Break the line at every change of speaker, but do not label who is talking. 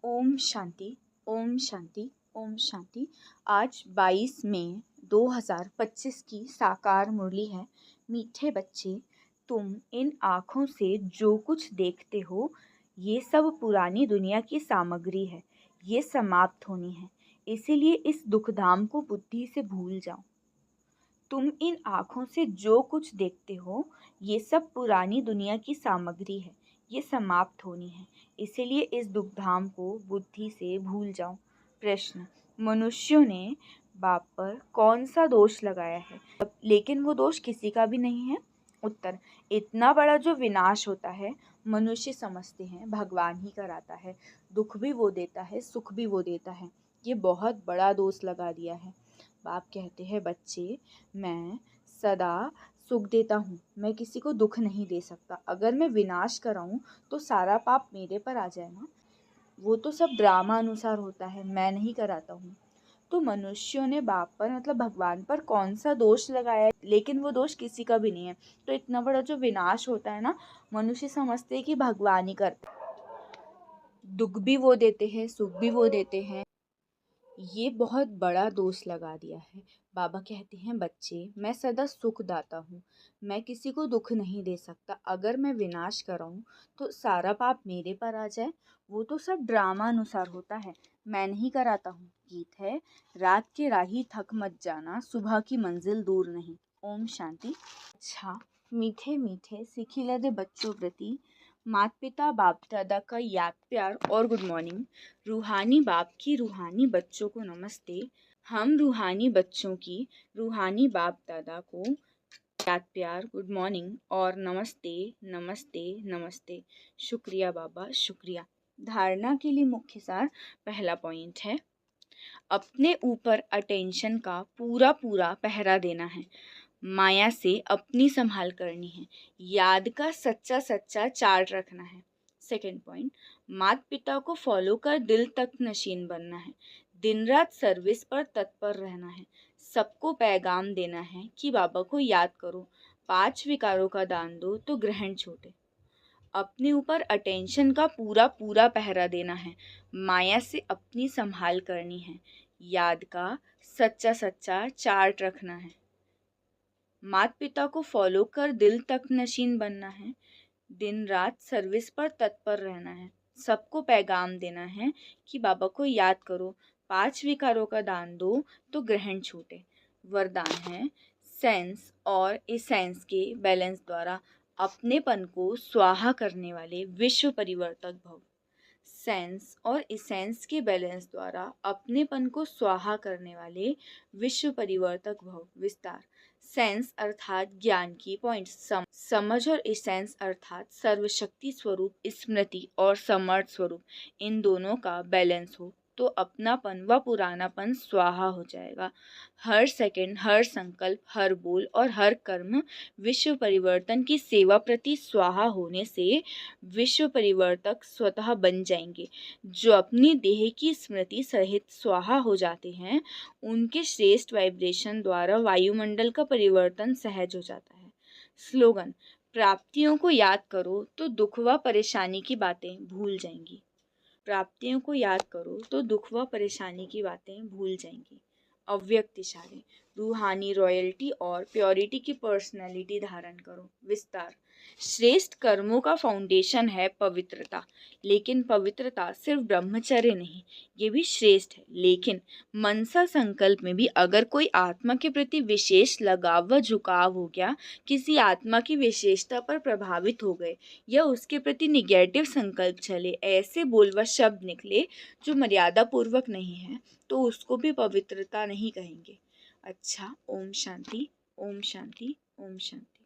ओम शांति, ओम शांति, ओम शांति। आज 22 मई 2025 की साकार मुरली है। मीठे बच्चे, तुम इन आँखों से जो कुछ देखते हो ये सब पुरानी दुनिया की सामग्री है, ये समाप्त होनी है। इसीलिए इस दुखधाम को बुद्धि से भूल जाओ। तुम इन आँखों से जो कुछ देखते हो ये सब पुरानी दुनिया की सामग्री है, ये समाप्त होनी है। इसीलिए इस दुखधाम को बुद्धि से भूल जाओ। प्रश्न: मनुष्यों ने बाप पर कौन सा दोष लगाया है, लेकिन वो दोष किसी का भी नहीं है? उत्तर: इतना बड़ा जो विनाश होता है मनुष्य समझते हैं भगवान ही कराता है। दुख भी वो देता है, सुख भी वो देता है। ये बहुत बड़ा दोष लगा दिया है। बाप कहते हैं, बच्चे, मैं सदा सुख देता हूँ, मैं किसी को दुख नहीं दे सकता। अगर मैं विनाश कराऊँ तो सारा पाप मेरे पर आ जाए ना। वो तो सब ड्रामा अनुसार होता है, मैं नहीं कराता हूँ। तो मनुष्यों ने बाप पर मतलब भगवान पर कौन सा दोष लगाया है, लेकिन वो दोष किसी का भी नहीं है। तो इतना बड़ा जो विनाश होता है ना, मनुष्य समझते हैं कि भगवान ही करते। दुख भी वो देते हैं, सुख भी वो देते हैं। ये बहुत बड़ा दोष लगा दिया है। बाबा कहते हैं, बच्चे, मैं सदा सुख दाता हूँ, मैं किसी को दुख नहीं दे सकता। अगर मैं विनाश कराऊँ तो सारा पाप मेरे पर आ जाए। वो तो सब ड्रामा अनुसार होता है, मैं नहीं कराता हूँ। गीत है, रात के राही थक मत जाना, सुबह की मंजिल दूर नहीं। ओम शांति। अच्छा मीठे मीठे सिखिलदे बच्चों प्रति माता पिता बाप दादा का याद प्यार और गुड मॉर्निंग। रूहानी बाप की रूहानी बच्चों को नमस्ते। हम रूहानी बच्चों की रूहानी बाप दादा को याद प्यार, गुड मॉर्निंग और नमस्ते नमस्ते नमस्ते। शुक्रिया बाबा, शुक्रिया। धारणा के लिए मुख्य सार पहला पॉइंट है, अपने ऊपर अटेंशन का पूरा पूरा पहरा देना है। माया से अपनी संभाल करनी है। याद का सच्चा सच्चा चार्ट रखना है। सेकंड पॉइंट, माता पिता को फॉलो कर दिल तक नशीन बनना है। दिन रात सर्विस पर तत्पर रहना है। सबको पैगाम देना है कि बाबा को याद करो, 5 विकारों का दान दो तो ग्रहण छूटे। अपने ऊपर अटेंशन का पूरा पूरा पहरा देना है। माया से अपनी संभाल करनी है। याद का सच्चा सच्चा चार्ट रखना है। माता पिता को फॉलो कर दिल तक नशीन बनना है। दिन रात सर्विस पर तत्पर रहना है। सबको पैगाम देना है कि बाबा को याद करो, 5 विकारों का दान दो तो ग्रहण छूटे। वरदान है, सेंस और इसेंस के बैलेंस द्वारा अपनेपन को स्वाहा करने वाले विश्व परिवर्तक भव। सेंस और इसेंस के बैलेंस द्वारा अपनेपन को स्वाहा करने वाले विश्व परिवर्तक भव। विस्तार: सेंस अर्थात ज्ञान की पॉइंट, समझ और इसेंस अर्थात सर्वशक्ति स्वरूप, स्मृति और समर्थ स्वरूप, इन दोनों का बैलेंस हो तो अपनापन व पुरानापन स्वाहा हो जाएगा। हर सेकंड, हर संकल्प, हर बोल और हर कर्म विश्व परिवर्तन की सेवा प्रति स्वाहा होने से विश्व परिवर्तक स्वतः बन जाएंगे। जो अपनी देह की स्मृति सहित स्वाहा हो जाते हैं, उनके श्रेष्ठ वाइब्रेशन द्वारा वायुमंडल का परिवर्तन सहज हो जाता है। स्लोगन: प्राप्तियों को याद करो तो दुख व परेशानी की बातें भूल जाएंगी। प्राप्तियों को याद करो तो दुख व परेशानी की बातें भूल जाएंगी। अव्यक्त इशारे: रूहानी रॉयल्टी और प्योरिटी की पर्सनैलिटी धारण करो। विस्तार: श्रेष्ठ कर्मों का फाउंडेशन है पवित्रता, लेकिन पवित्रता सिर्फ ब्रह्मचर्य नहीं, ये भी श्रेष्ठ है। लेकिन मनसा संकल्प में भी अगर कोई आत्मा के प्रति विशेष लगाव व झुकाव हो गया, किसी आत्मा की विशेषता पर प्रभावित हो गए या उसके प्रति निगेटिव संकल्प चले, ऐसे बोल व शब्द निकले जो मर्यादा पूर्वक नहीं है, तो उसको भी पवित्रता नहीं कहेंगे। अच्छा, ओम शांति, ओम शांति, ओम शांति।